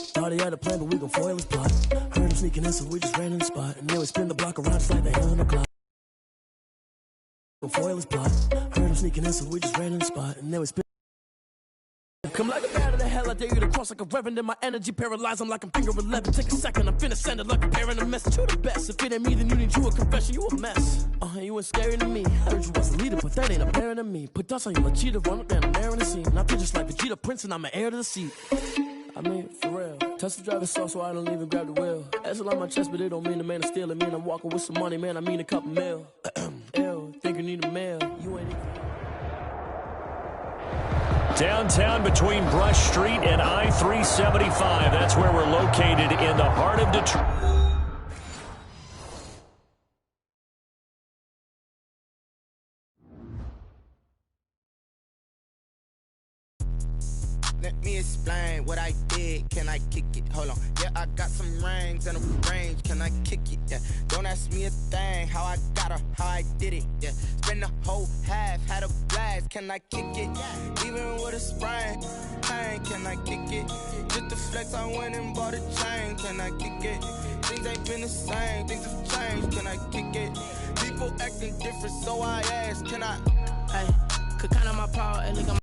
Thought he had a plan, but we gon' foil his plot. Heard him sneaking in, so we just ran in the spot. And then we spin the block around just like the hell in the clock. Gon' foil his plot. Heard him sneaking in, so we just ran in the spot. And then we spin. Come like a bat of the hell, I dare you to cross like a reverend. In my energy paralyzed, I'm like I'm finger 11. Take a second, I'm finna send it like a parent a message. You the best, if it ain't me, then you need you a confession. You a mess, you ain't scary to me. Heard you was a leader, but that ain't apparent to me. Put dust on you, Cheetah, run up down the air in the scene. And I feel just like Vegeta Prince, and I'm an heir to the seat. I mean, for real. Touch the driver's sauce, so I don't even grab the wheel. That's on my chest, but it don't mean the man is stealing. Mean I'm walking with some money, man, I mean a couple mil. Ew, think you need a mail. You ain't even... Downtown between Brush Street and I-375. That's where we're located in the heart of Detroit. Let me explain what I did. Can I kick it? Hold on. Yeah, I got some rings and a range. Can I kick it? Yeah. Don't ask me a thing. How I got her, how I did it. Yeah. Spend the whole half, had a blast. Can I kick it? Even with a sprain. Pain, can I kick it? Just the flex, I went and bought a chain. Can I kick it? Things ain't been the same. Things have changed. Can I kick it? People acting different, so I ask. Can I? Hey, could count on my power. Hey, look, I'm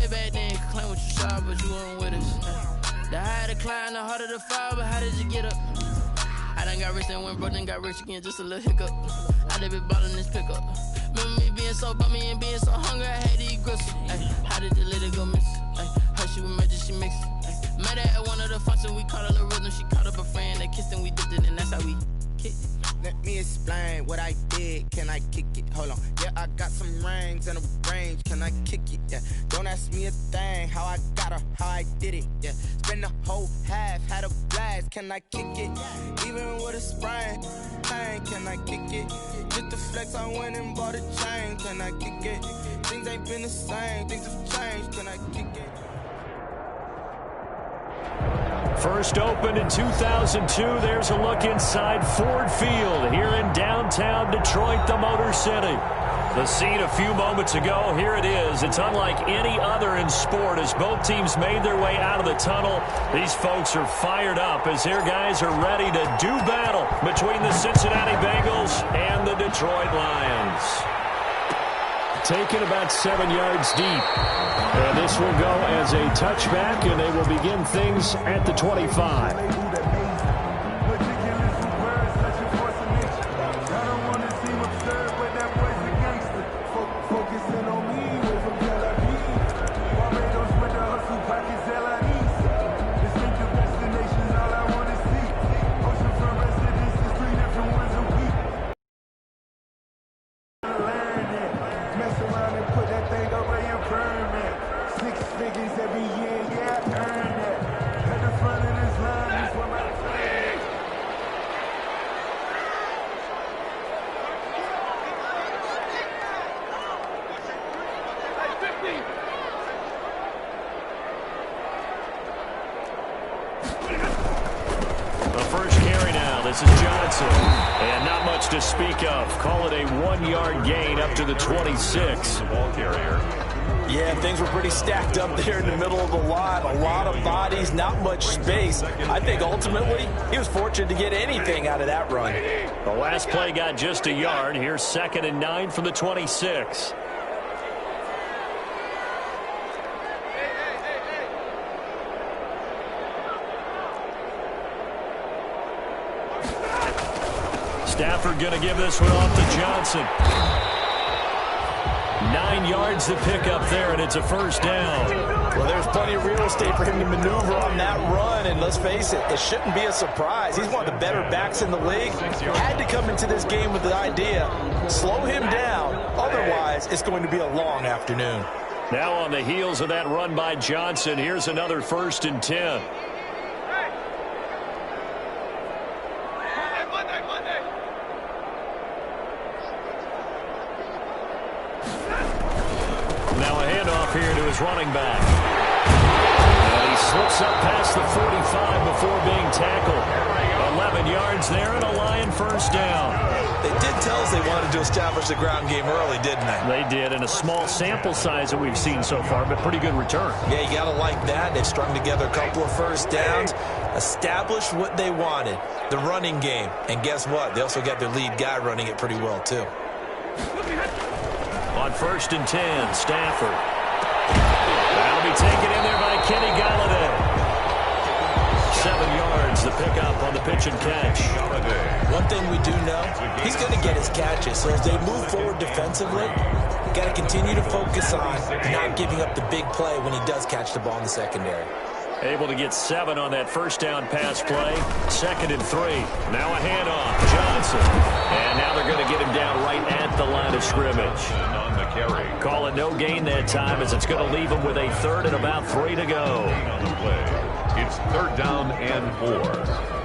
back then, could claim what you saw, but you weren't with us. The higher the climb, the harder the fall, but how did you get up? I done got rich and went broke, then got rich again, just a little hiccup. I done been ballin' this pickup. Remember me being so bummy and being so hungry, I had to eat gristle. How did the lady go miss? Her she was magic, she mixed. Met her at one of the functions, we caught a little rhythm, she caught up a friend, they kissed and we dipped it, and that's how we kicked it. Let me explain what I did. Can I kick it? Hold on. Yeah, I got some rings and a range. Can I kick it? Yeah. Don't ask me a thing. How I got her, how I did it. Yeah. Spend the whole half, had a blast. Can I kick it? Even with a sprain. Pain, can I kick it? Just the flex, I went and bought a chain. Can I kick it? Things ain't been the same. Things have changed. Can I kick it? First opened in 2002. There's a look inside Ford Field here in downtown Detroit, the Motor City. The scene a few moments ago, here it is. It's unlike any other in sport as both teams made their way out of the tunnel. These folks are fired up as their guys are ready to do battle between the Cincinnati Bengals and the Detroit Lions. Taken about 7 yards deep. And this will go as a touchback, and they will begin things at the 25. This is Johnson, and not much to speak of. Call it a 1-yard gain up to the 26. Ball carrier. Yeah, things were pretty stacked up there in the middle of the lot. A lot of bodies, not much space. I think ultimately he was fortunate to get anything out of that run. The last play got just a yard. Here's 2nd and 9 from the 26. Stafford going to give this one off to Johnson. 9 yards to pick up there, and it's a first down. Well, there's plenty of real estate for him to maneuver on that run, and let's face it, it shouldn't be a surprise. He's one of the better backs in the league. Had to come into this game with the idea, slow him down, otherwise it's going to be a long afternoon. Now on the heels of that run by Johnson, here's another 1st and 10. Here to his running back. And he slips up past the 45 before being tackled. 11 yards there and a Lion first down. They did could tell us they wanted to establish the ground game early, didn't they? They did, in a small sample size that we've seen so far, but pretty good return. Yeah, you got to like that. They've strung together a couple of first downs, established what they wanted, the running game. And guess what? They also got their lead guy running it pretty well, too. On 1st and 10, Stafford. That'll be taken in there by Kenny Galladay. 7 yards, the pickup on the pitch and catch. One thing we do know, he's going to get his catches. So as they move forward defensively, got to continue to focus on not giving up the big play when he does catch the ball in the secondary. Able to get 7 on that first down pass play. 2nd and 3. Now a handoff. Johnson. And now they're going to get him down right at the line of scrimmage. On the carry. Call it no gain that time as it's going to leave him with a 3rd and about 3 to go. On the play. It's 3rd down and 4.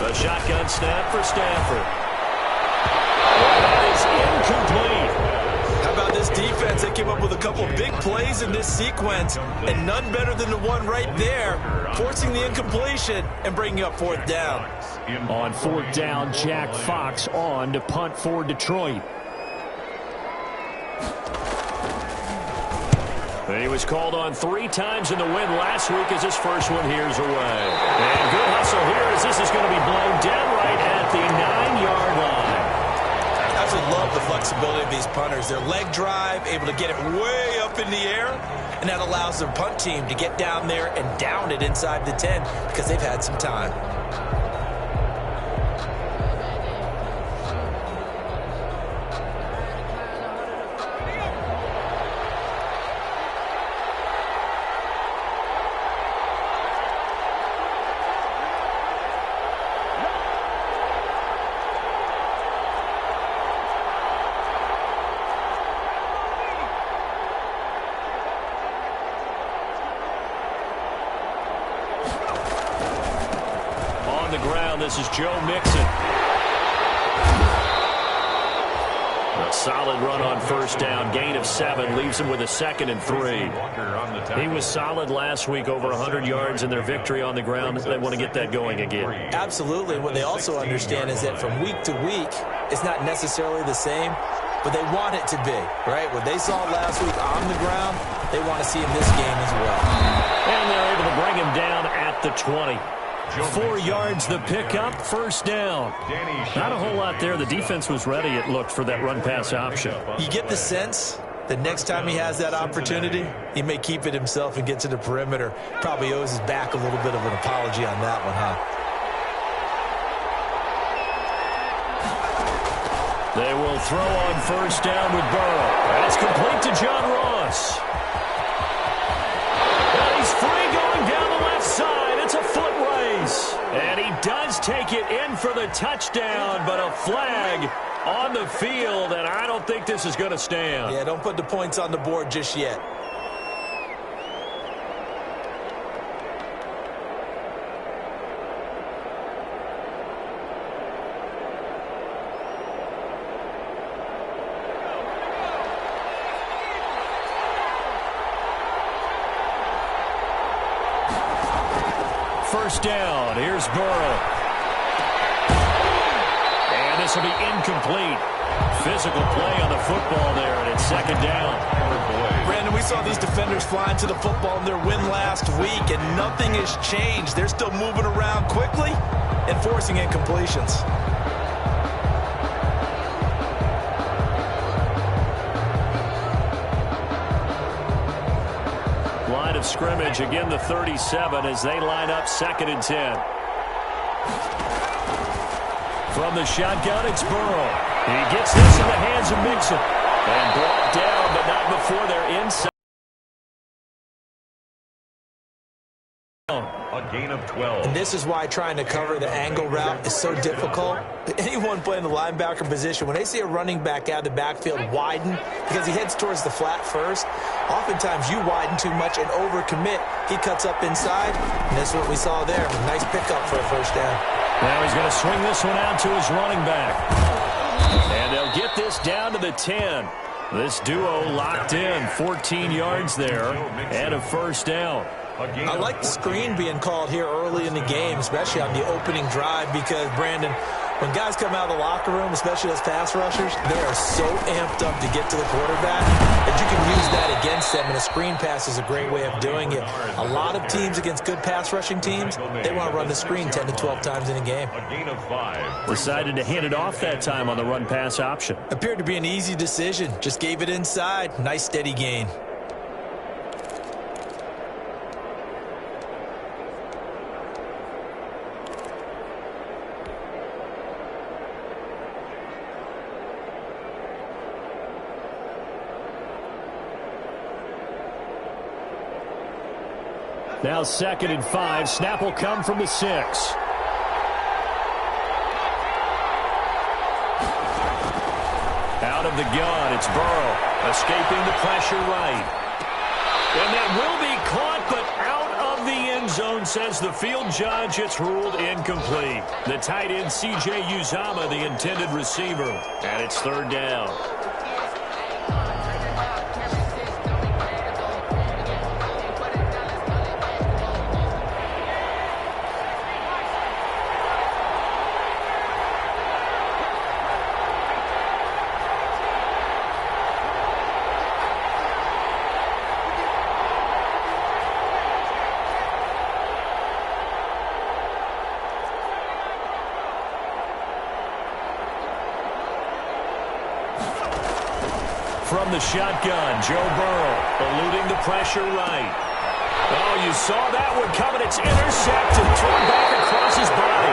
A shotgun snap for Stafford. That is incomplete. How about this defense? They came up with a couple of big plays in this sequence, and none better than the one right there, forcing the incompletion and bringing up 4th down. On 4th down, Jack Fox on to punt for Detroit. He was called on 3 times in the win last week as his first one here's away. And good hustle here as this is going to be blown down right at the 9-yard line. I absolutely love the flexibility of these punters. Their leg drive, able to get it way up in the air, and that allows their punt team to get down there and down it inside the 10 because they've had some time. On the ground, this is Joe Mixon. A solid run on 1st down. Gain of 7 leaves him with a 2nd and 3. He was solid last week, over 100 yards in their victory on the ground. They want to get that going again. Absolutely. What they also understand is that from week to week, it's not necessarily the same, but they want it to be, right? What they saw last week on the ground, they want to see in this game as well. And they're able to bring him down at the 20. 4 yards the pickup, 1st down. Not a whole lot there. The defense was ready, it looked, for that run-pass option. You get the sense that next time he has that opportunity, he may keep it himself and get to the perimeter. Probably owes his back a little bit of an apology on that one, huh? They will throw on 1st down with Burrow. That's complete to John Ross. And he's free going down the left side. It's a foot race. And he does take it in for the touchdown, but a flag on the field, and I don't think this is going to stand. Yeah, don't put the points on the board just yet. First down, here's Burrow. And this will be incomplete. Physical play on the football there, and it's 2nd down. Brandon, we saw these defenders flying to the football in their win last week, and nothing has changed. They're still moving around quickly and forcing incompletions. Line of scrimmage, again the 37 as they line up 2nd and 10. From the shotgun, it's Burrow. He gets this in the hands of Mixon. And brought down, but not before they're inside. A gain of 12. And this is why trying to cover the angle route is so difficult. Anyone playing the linebacker position, when they see a running back out of the backfield widen, because he heads towards the flat first, oftentimes you widen too much and overcommit. He cuts up inside, and that's what we saw there. Nice pickup for a 1st down. Now he's going to swing this one out to his running back. And they'll get this down to the 10. This duo locked in, 14 yards there, and a first down. I like the screen being called here early in the game, especially on the opening drive, because, Brandon, when guys come out of the locker room, especially those pass rushers, they are so amped up to get to the quarterback that you can use that against them, and a screen pass is a great way of doing it. A lot of teams against good pass rushing teams, they want to run the screen 10 to 12 times in a game. A gain of 5. Decided to hand it off that time on the run-pass option. Appeared to be an easy decision. Just gave it inside. Nice, steady gain. Now 2nd and 5. Snap will come from the 6. Out of the gun, it's Burrow. Escaping the pressure right. And that will be caught, but out of the end zone, says the field judge. It's ruled incomplete. The tight end, C.J. Uzomah, the intended receiver. And it's 3rd down. From the shotgun, Joe Burrow eluding the pressure right. Oh, you saw that one coming. It's intercepted, thrown back across his body.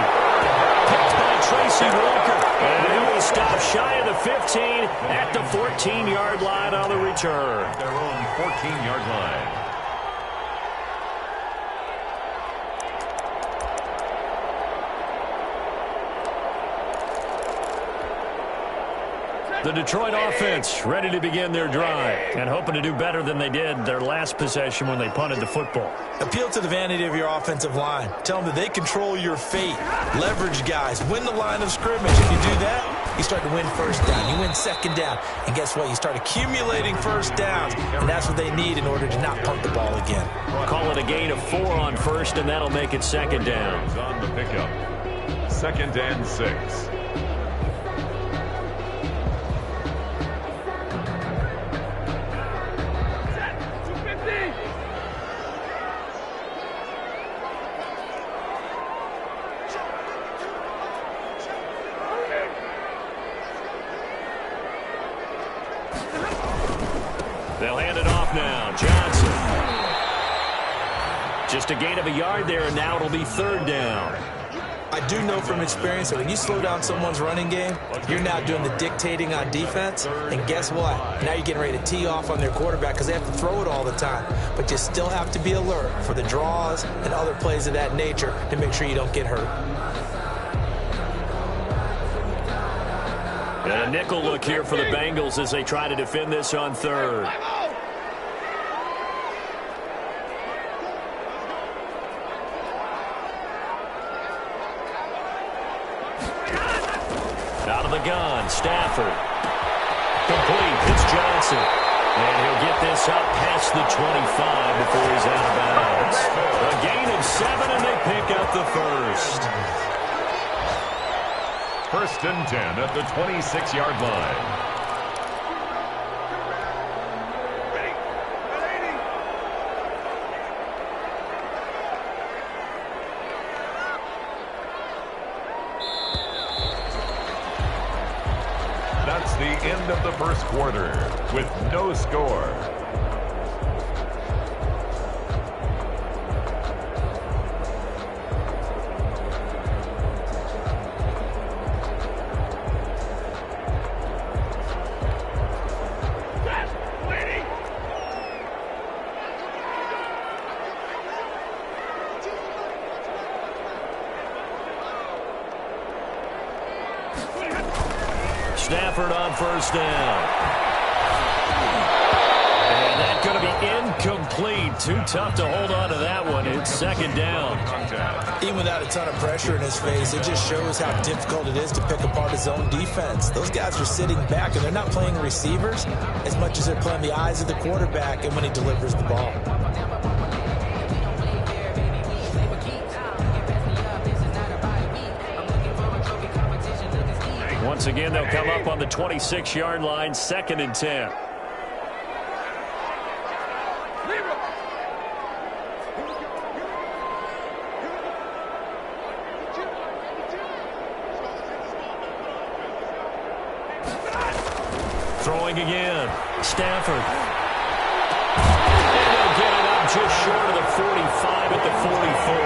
Picked by Tracy Walker. And he will stop shy of the 15 at the 14-yard line on the return. Their own 14-yard line. The Detroit offense ready to begin their drive and hoping to do better than they did their last possession when they punted the football. Appeal to the vanity of your offensive line. Tell them that they control your fate. Leverage guys. Win the line of scrimmage. If you do that, you start to win first down. You win second down. And guess what? You start accumulating first downs. And that's what they need in order to not punt the ball again. Call it a gain of 4 on first, and that'll make it 2nd down. On the pickup. 2nd and 6. They'll hand it off now. Johnson. Just a gain of a yard there, and now it'll be 3rd down. I do know from experience that when you slow down someone's running game, you're now doing the dictating on defense. And guess what? Now you're getting ready to tee off on their quarterback because they have to throw it all the time. But you still have to be alert for the draws and other plays of that nature to make sure you don't get hurt. And a nickel look here for the Bengals as they try to defend this on 3rd. Out of the gun, Stafford. Complete, it's Johnson. And he'll get this up past the 25 before he's out of bounds. A gain of 7, and they pick up the first. 1st and 10 at the 26-yard line. That's the end of the first quarter with no score. Stafford on 1st down. And that's going to be incomplete. look too tough to hold on to that one. It's second down. Even without a ton of pressure in his face, it just shows how difficult it is to pick apart his own defense. Those guys are sitting back, and they're not playing receivers as much as they're playing the eyes of the quarterback and when he delivers the ball. Once again, they'll come up on the 26-yard line, 2nd and 10. Throwing again. Stafford. And they'll get it up just short of the 45 at the 44.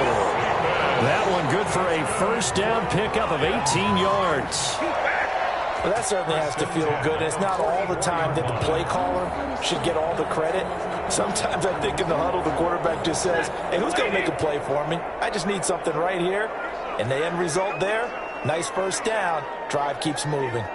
That one good for a first down pickup of 18 yards. Well, that certainly has to feel good. It's not all the time that the play caller should get all the credit. Sometimes I think in the huddle, the quarterback just says, hey, who's going to make a play for me? I just need something right here. And the end result there, nice first down. Drive keeps moving.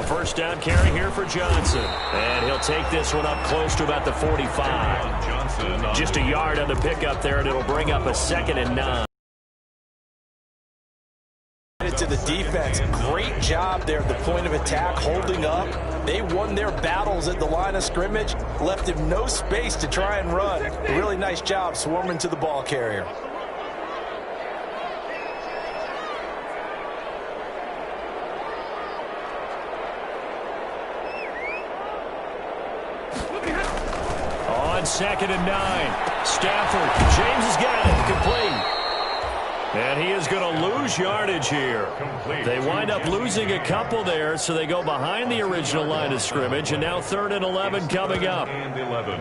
First down carry here for Johnson. And he'll take this one up close to about the 45. Just a yard on the pickup there, and it'll bring up a 2nd and 9. To the defense, great job there at the point of attack, holding up. They won their battles at the line of scrimmage, left him no space to try and run. A really nice job swarming to the ball carrier. On 2nd and 9, Stafford. James has got it. Complete. And he is going to lose yardage here. They wind up losing a couple there, so they go behind the original line of scrimmage, and now 3rd and 11 coming up. And 11.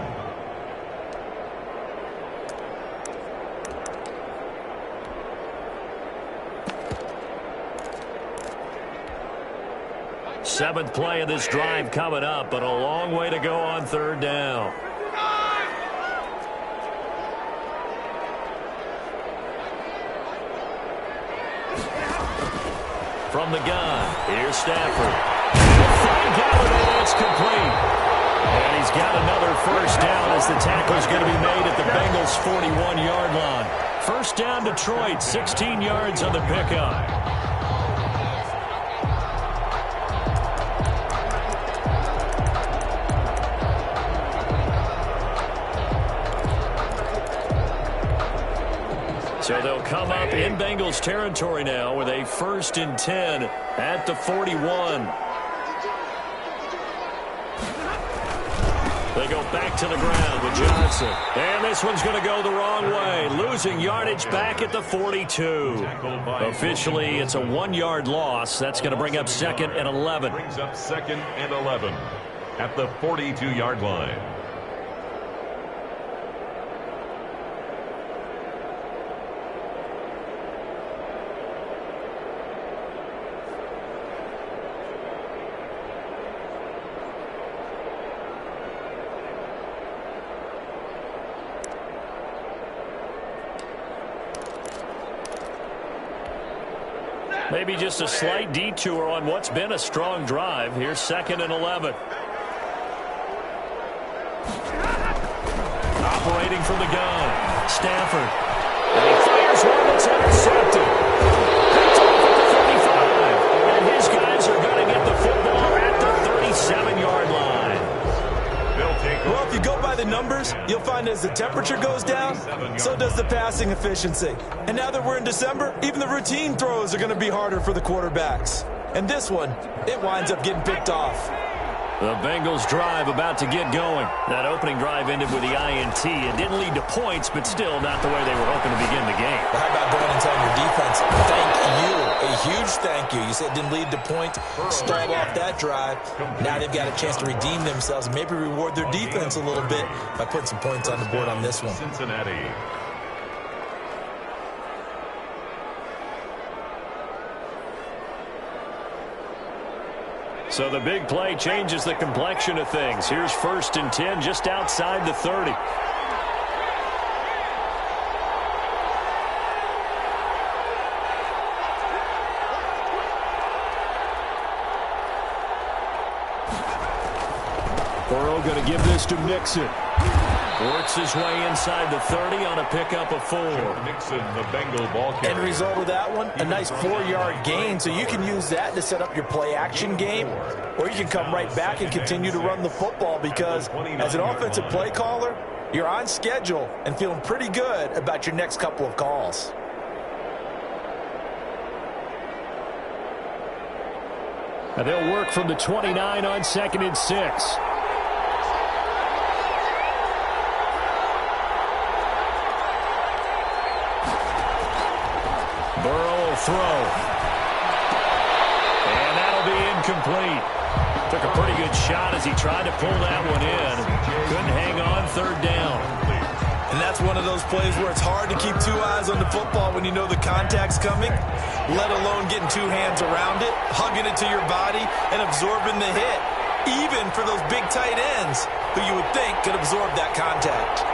Seventh play of this drive coming up, but a long way to go on 3rd down. From the gun, here's Stafford. Frank Galladay, it's complete. And he's got another first down as the tackle's going to be made at the Bengals' 41-yard line. First down, Detroit, 16 yards on the pickup. So they'll come up in Bengals territory now with a 1st and 10 at the 41. They go back to the ground with Johnson. And this one's going to go the wrong way, losing yardage back at the 42. Officially, it's a 1-yard loss. That's going to bring up 2nd and 11. Brings up 2nd and 11 at the 42-yard line. Maybe just a slight detour on what's been a strong drive. Here's 2nd and 11. Operating from the gun, Stafford. And he fires one that's intercepted. Picked off at the 35. And his guys are going to get the football at the 37-yard line. Well, if you go by the numbers, you'll find as the temperature goes down, so does the passing efficiency. And now that we're in December, even the routine throws are going to be harder for the quarterbacks. And this one, it winds up getting picked off. The Bengals drive about to get going. That opening drive ended with the INT. It didn't lead to points, but still not the way they were hoping to begin the game. Well, how about going and telling your defense, thank you, a huge thank you. You said it didn't lead to points, start off that drive. Now they've got a chance to redeem themselves and maybe reward their defense a little bit by putting some points on the board on this one. Cincinnati. So the big play changes the complexion of things. Here's 1st and 10 just outside the 30. Burrow going to give this to Mixon. Works his way inside the 30 on a pickup of 4. Mixon, the Bengal ball carrier. End result of that one, a nice 4-yard gain. So you can use that to set up your play-action game, or you can come right back and continue to run the football because as an offensive play caller, you're on schedule and feeling pretty good about your next couple of calls. And they'll work from the 29 on 2nd and 6. Burrow will throw. And that'll be incomplete. Took a pretty good shot as he tried to pull that one in. Couldn't hang on 3rd down. And that's one of those plays where it's hard to keep 2 eyes on the football when you know the contact's coming, let alone getting 2 hands around it, hugging it to your body, and absorbing the hit, even for those big tight ends who you would think could absorb that contact.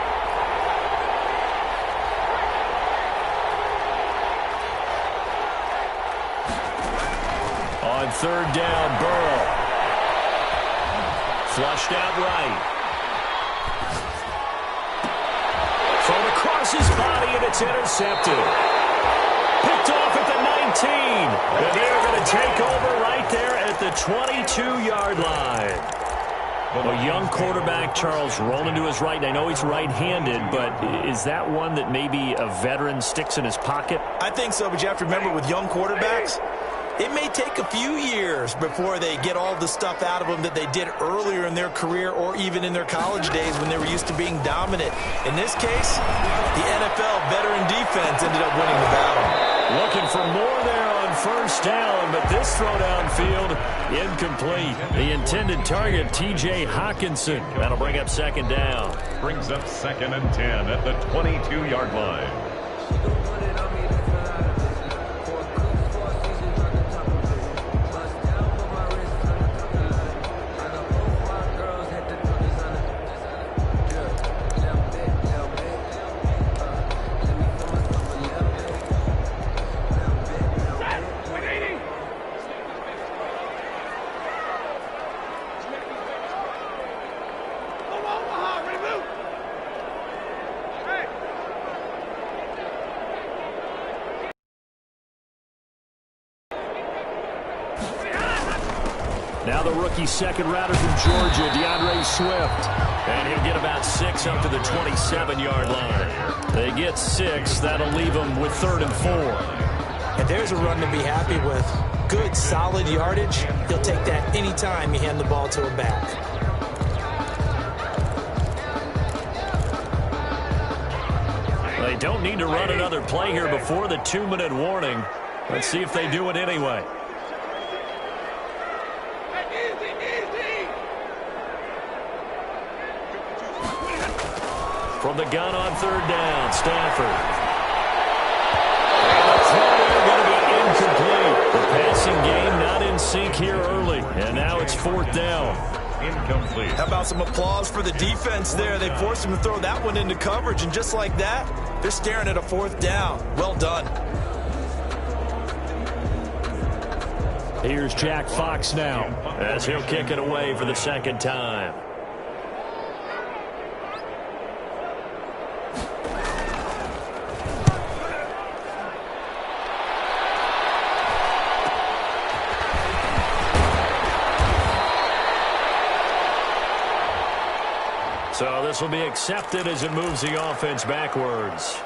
On 3rd down, Burrow. Flushed out right. Thrown across his body, and it's intercepted. Picked off at the 19. And they're going to take over right there at the 22-yard line. A young quarterback, Charles, rolling to his right. And I know he's right-handed, but is that one that maybe a veteran sticks in his pocket? I think so, but you have to remember with young quarterbacks, it may take a few years before they get all the stuff out of them that they did earlier in their career or even in their college days when they were used to being dominant. In this case, the NFL veteran defense ended up winning the battle. Looking for more there on 1st down, but this throw downfield incomplete. The intended target, T.J. Hawkinson. That'll bring up 2nd down. Brings up 2nd and 10 at the 22-yard line. Now the rookie 2nd rounder from Georgia, DeAndre Swift. And he'll get about 6 up to the 27-yard line. They get 6. That'll leave them with 3rd and 4. And there's a run to be happy with. Good, solid yardage. He'll take that anytime you hand the ball to a back. They don't need to run another play here before the 2-minute warning. Let's see if they do it anyway. From the gun on 3rd down, Stafford. And the throw going to be incomplete. The passing game not in sync here early. And now it's 4th down. Incomplete. How about some applause for the defense there? They forced him to throw that one into coverage, and just like that, they're staring at a 4th down. Well done. Here's Jack Fox now, as he'll kick it away for the 2nd time. So this will be accepted as it moves the offense backwards.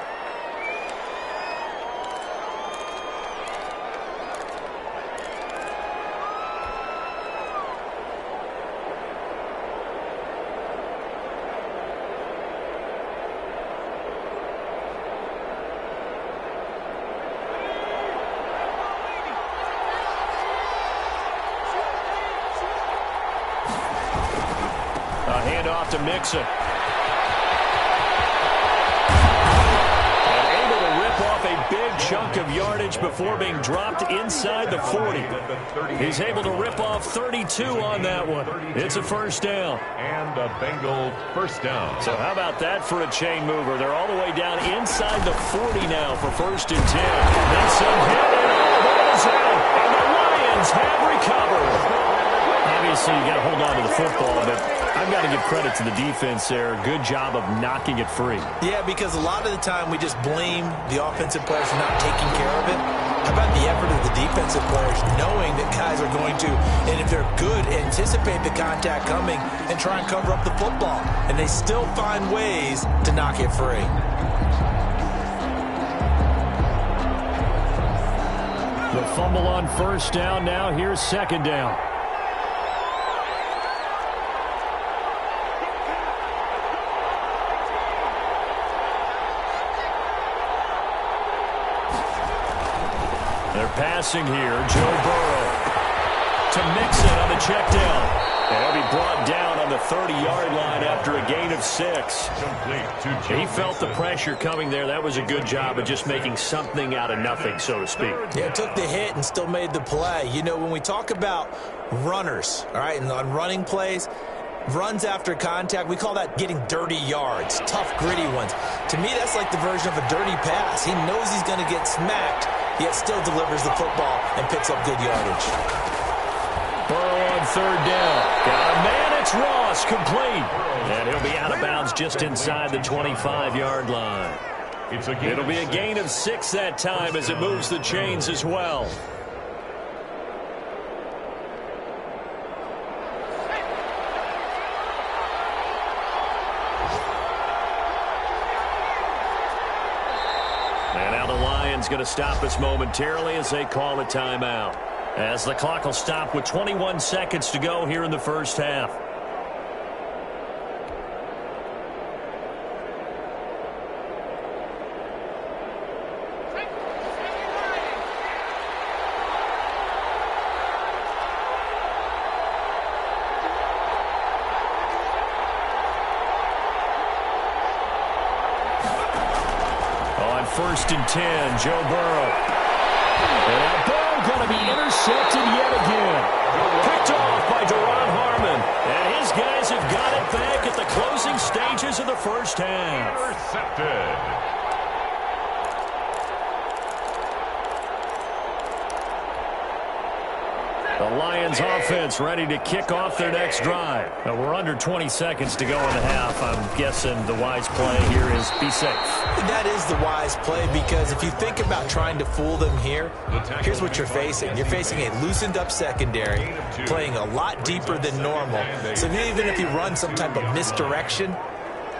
Handoff to Mixon. And able to rip off a big chunk of yardage before being dropped inside the 40. He's able to rip off 32 on that one. It's a 1st down. And a Bengal 1st down. So how about that for a chain mover? They're all the way down inside the 40 now for 1st and 10. Mixon hit and all the way out. And the Lions have recovered. Obviously, you got to hold on to the football, but I've got to give credit to the defense there. Good job of knocking it free. Yeah, because a lot of the time we just blame the offensive players for not taking care of it. How about the effort of the defensive players knowing that guys are going to, and if they're good, anticipate the contact coming and try and cover up the football. And they still find ways to knock it free. The fumble on first down. Now here's second down. They're passing here. Joe Burrow to Mixon on the check down. He'll be brought down on the 30-yard line after a gain of 6. He felt the pressure coming there. That was a good job of just making something out of nothing, so to speak. Yeah, took the hit and still made the play. You know, when we talk about runners, all right, and on running plays, runs after contact, we call that getting dirty yards, tough, gritty ones. To me, that's like the version of a dirty pass. He knows he's going to get smacked, yet still delivers the football and picks up good yardage. Burrow on third down. Got a man, it's Ross, complete. And he'll be out of bounds just inside the 25-yard line. It'll be a gain of 6 that time as it moves the chains as well. And now the Lions going to stop us momentarily as they call a timeout. As the clock will stop with 21 seconds to go here in the first half. On first and 10, Joe Burrow. And that ball going to be intercepted yet again. Picked off by Duron Harmon. And his guys have got it back at the closing stages of the first half. Intercepted. The Lions offense ready to kick off their next drive. We're under 20 seconds to go in the half. I'm guessing the wise play here is be safe. That is the wise play, because if you think about trying to fool them here, here's what you're facing. You're facing a loosened up secondary, playing a lot deeper than normal. So even if you run some type of misdirection,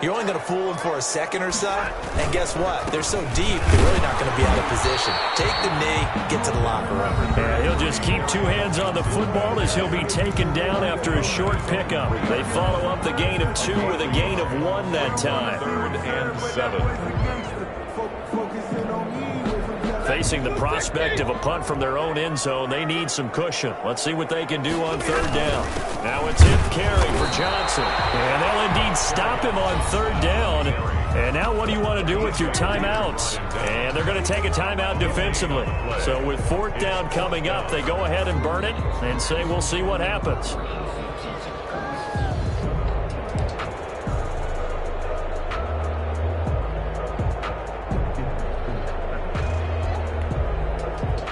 you're only going to fool them for a second or so. And guess what? They're so deep, they're really not going to be out of position. Take the knee, get to the locker room. Yeah, he'll just keep 2 hands on the football as he'll be taken down after a short pickup. They follow up the gain of 2 with a gain of 1 that time. 3rd and 7. Facing the prospect of a punt from their own end zone, they need some cushion. Let's see what they can do on 3rd down. Now it's hip carry for Johnson. And they'll indeed stop him on 3rd down. And now what do you want to do with your timeouts? And they're going to take a timeout defensively. So with 4th down coming up, they go ahead and burn it and say we'll see what happens.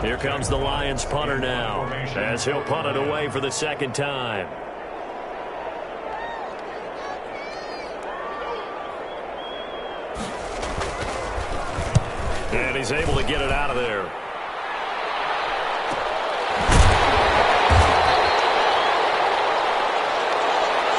Here comes the Lions punter now, as he'll punt it away for the 2nd time. And he's able to get it out of there.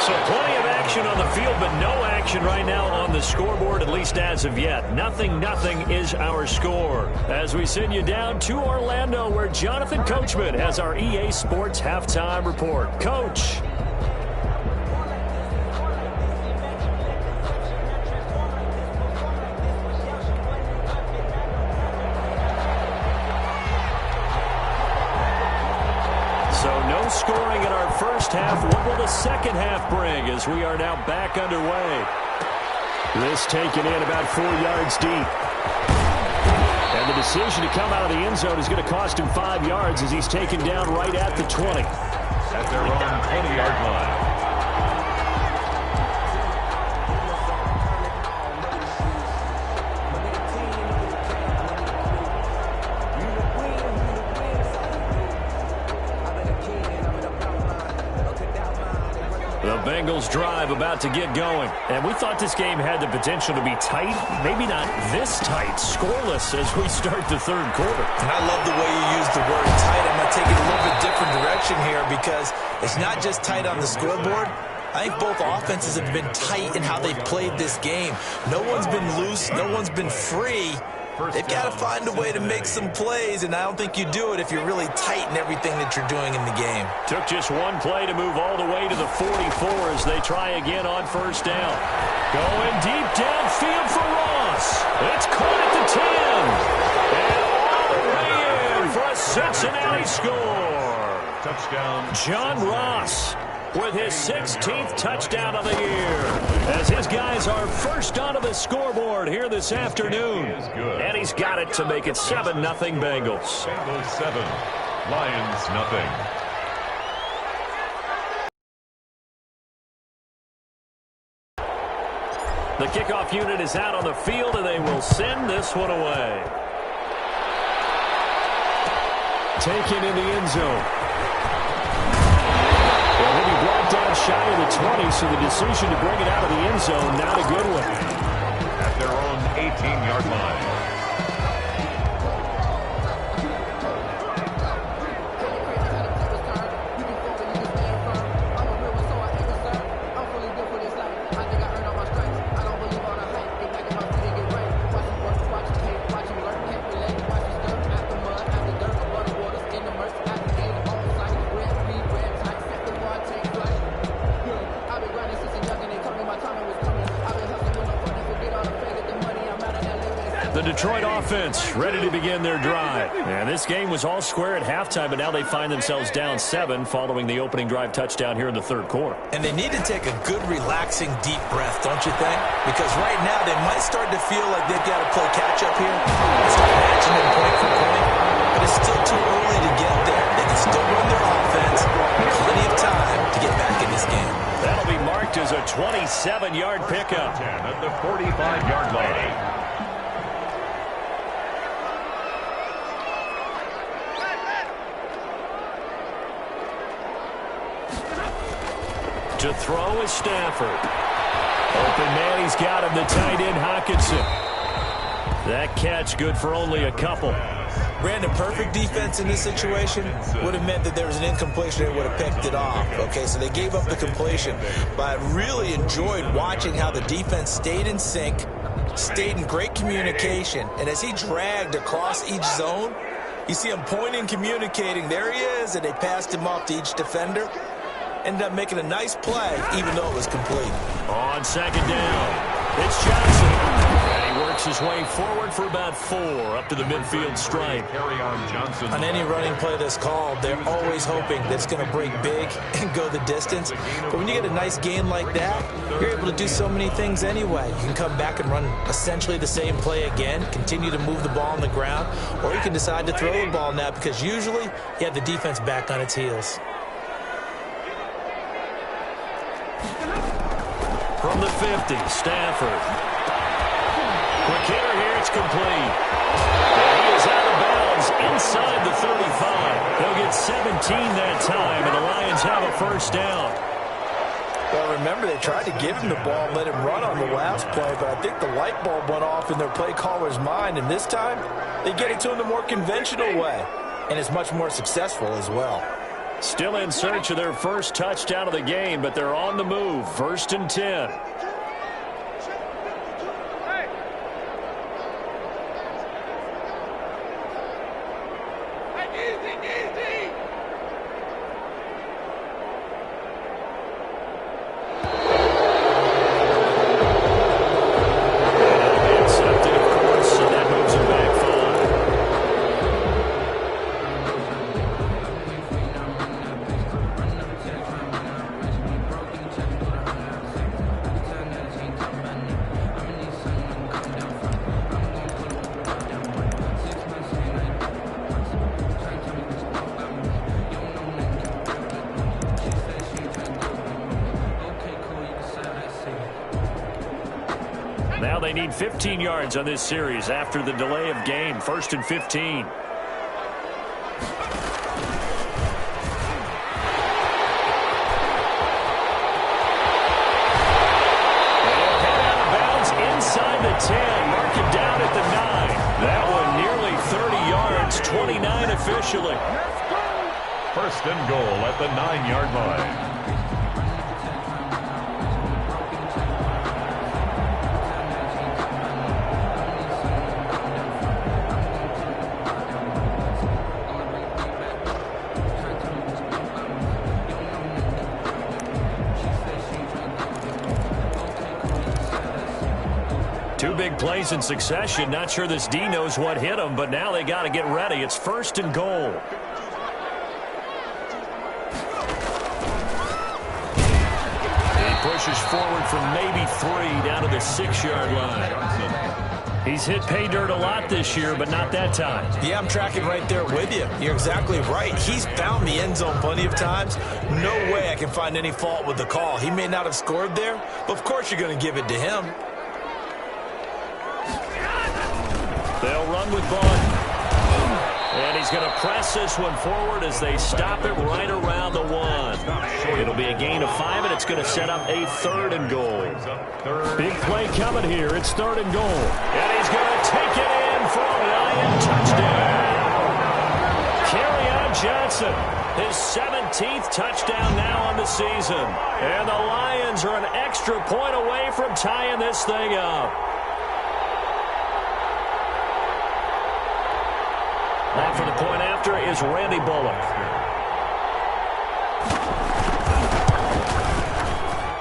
So plenty of action on the field, but no action right now on the scoreboard, at least as of yet. 0-0 is our score. As we send you down to Orlando, where Jonathan Coachman has our EA Sports Halftime Report. Coach. So no scoring in our first half. What will the second half bring as we are now back underway? This taken in about 4 yards deep. And the decision to come out of the end zone is going to cost him 5 yards as he's taken down right at the 20. At their own 20-yard line. Bengals drive about to get going. And we thought this game had the potential to be tight. Maybe not this tight, scoreless as we start the third quarter. And I love the way you use the word tight. I'm going to take it a little bit different direction here because it's not just tight on the scoreboard. I think both offenses have been tight in how they've played this game. No one's been loose. No one's been free. They've got to find a way to make some plays, and I don't think you do it if you're really tight in everything that you're doing in the game. Took just one play to move all the way to the 44 as they try again on first down. Going deep downfield for Ross. It's caught at the 10. And all the way in for a Cincinnati score. Touchdown. John Ross with his 16th touchdown of the year as his guys are first onto the scoreboard here this afternoon. And he's got it to make it 7-0 Bengals. Bengals 7, Lions nothing. The kickoff unit is out on the field, and they will send this one away. Taken in the end zone. Well, he'll be brought down shy of the 20, so the decision to bring it out of the end zone, not a good one. At their own 18-yard line. The Detroit offense ready to begin their drive. And this game was all square at halftime, but now they find themselves down 7 following the opening drive touchdown here in the third quarter. And they need to take a good, relaxing, deep breath, don't you think? Because right now they might start to feel like they've got to play catch-up here and start matching them point for point. But it's still too early to get there. They can still run their offense. Plenty of time to get back in this game. That'll be marked as a 27-yard pickup. 10 at the 45-yard line. To throw is Stafford. Open man, he's got him, the tight end Hockenson. That catch good for only a couple. Brandon, perfect defense in this situation would have meant that there was an incompletion and would have picked it off. Okay, so they gave up the completion. But I really enjoyed watching how the defense stayed in sync, stayed in great communication. And as he dragged across each zone, you see him pointing, communicating. There he is, and they passed him off to each defender. Ended up making a nice play, even though it was complete. On second down, it's Johnson. And he works his way forward for about 4 up to the midfield stripe. Carry on Johnson. On any running play that's called, they're always hoping that it's going to break big and go the distance. But when you get a nice gain like that, you're able to do so many things anyway. You can come back and run essentially the same play again, continue to move the ball on the ground, or you can decide to throw the ball now because usually you have the defense back on its heels. From the 50, Stafford. Quick hitter here, it's complete. And he is out of bounds inside the 35. They'll get 17 that time, and the Lions have a first down. Well, remember, they tried to give him the ball and let him run on the last play, but I think the light bulb went off in their play caller's mind, and this time they get it to him the more conventional way, and it's much more successful as well. Still in search of their first touchdown of the game, but they're on the move. 1st and 10. Now they need 15 yards on this series after the delay of game. 1st and 15. officially. First and goal at the 9-yard line. Two big plays in succession. Not sure this D knows what hit him, but now they got to get ready. It's first and goal. He pushes forward from maybe 3 down to the 6-yard line. He's hit pay dirt a lot this year, but not that time. Yeah, I'm tracking right there with you. You're exactly right. He's found the end zone plenty of times. No way I can find any fault with the call. He may not have scored there, but of course you're going to give it to him. They'll run with Bud. And he's going to press this one forward as they stop it right around the 1. It'll be a gain of 5, and it's going to set up a 3rd and goal. Big play coming here. It's 3rd and goal. And he's going to take it in for a Lion touchdown. Kerryon Johnson, his 17th touchdown now on the season. And the Lions are an extra point away from tying this thing up. Now for the point after is Randy Bullock.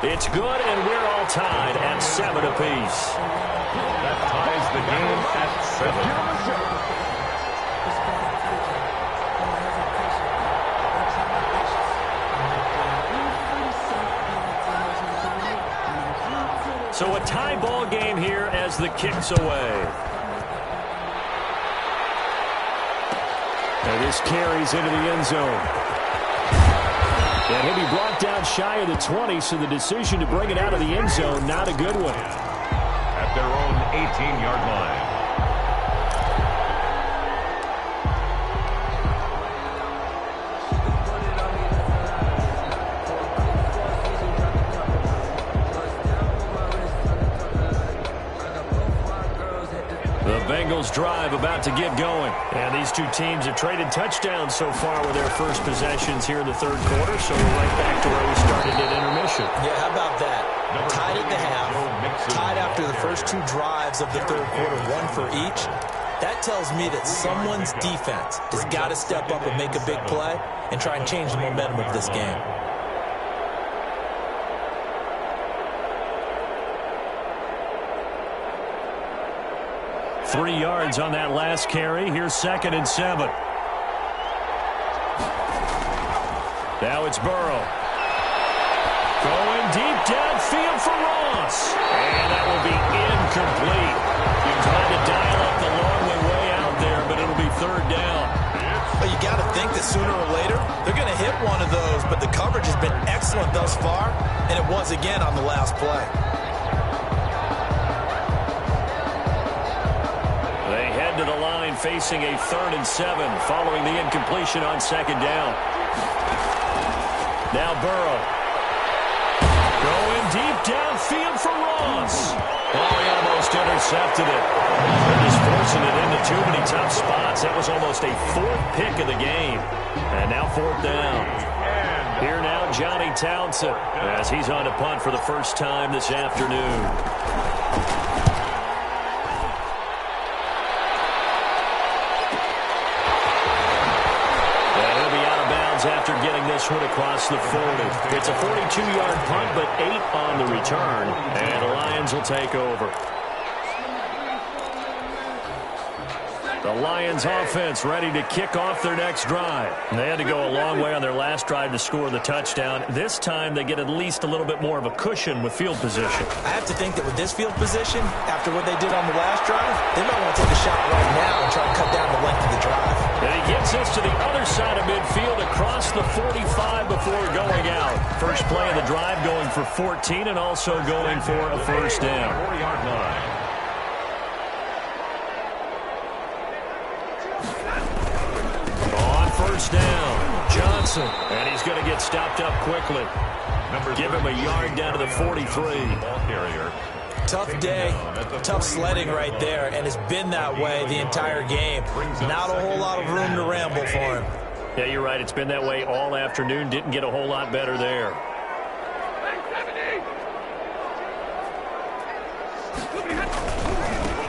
It's good, and we're all tied at 7 apiece. That ties the game at 7. So a tie ball game here as the kick's away. And this carries into the end zone. And he'll be brought down shy of the 20, so the decision to bring it out of the end zone, not a good one. At their own 18-yard line. Bengals drive about to get going. And these two teams have traded touchdowns so far with their first possessions here in the 3rd quarter, so we're right back to where we started at intermission. Yeah, how about that? Tied at the half, tied after the first 2 drives of the 3rd quarter, 1 for each. That tells me that someone's defense has got to step up and make a big play and try and change the momentum of this game. 3 yards on that last carry. Here's 2nd and 7. Now it's Burrow. Going deep downfield for Ross. And that will be incomplete. You tried to dial up the long way out there, but it'll be 3rd down. Well, you got to think that sooner or later they're going to hit one of those, but the coverage has been excellent thus far, and it was again on the last play. To the line facing a 3rd and 7 following the incompletion on 2nd down. Now Burrow. Going deep downfield for Ross. Oh, he almost intercepted it. They're just forcing it into too many tough spots. That was almost a 4th pick of the game. And now 4th down. Here now Johnny Townsend as he's on to punt for the first time this afternoon. After getting this one across the 40. It's a 42-yard punt, but 8 on the return, and the Lions will take over. The Lions offense ready to kick off their next drive. They had to go a long way on their last drive to score the touchdown. This time they get at least a little bit more of a cushion with field position. I have to think that with this field position, after what they did on the last drive, they might want to take a shot right now and try to cut down the length of the drive. And he gets us to the other side of midfield across the 45 before going out. First play of the drive going for 14 and also going for a first down. 40-yard line. First down, Johnson, and he's going to get stopped up quickly. Give him a yard down to the 43. Ball carrier. Tough day, tough sledding right there, and it's been that way the entire game. Not a whole lot of room to ramble for him. Yeah, you're right. It's been that way all afternoon. Didn't get a whole lot better there.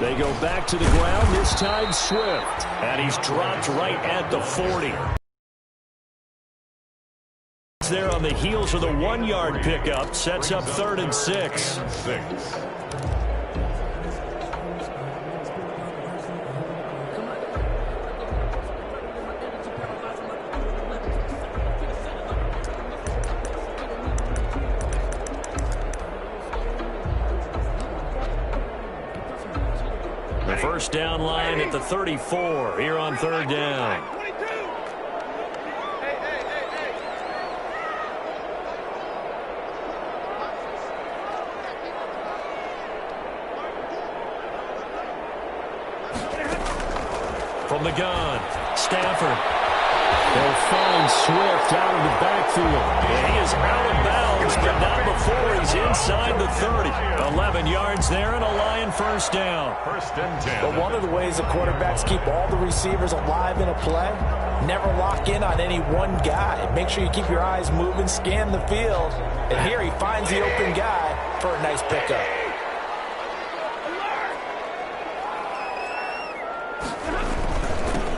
They go back to the ground, this time Swift. And he's dropped right at the 40. There on the heels of the 1-yard pickup. Sets up 3rd and 6. The first down line at the 34 here on 3rd down. From the gun, Stafford. They'll find Swift out of the backfield. And he is out of bounds, but not before he's inside the 30. 11 yards there and a Lion first down. 1st and 10. But one of the ways the quarterbacks keep all the receivers alive in a play, never lock in on any one guy. Make sure you keep your eyes moving, scan the field. And here he finds the open guy for a nice pickup.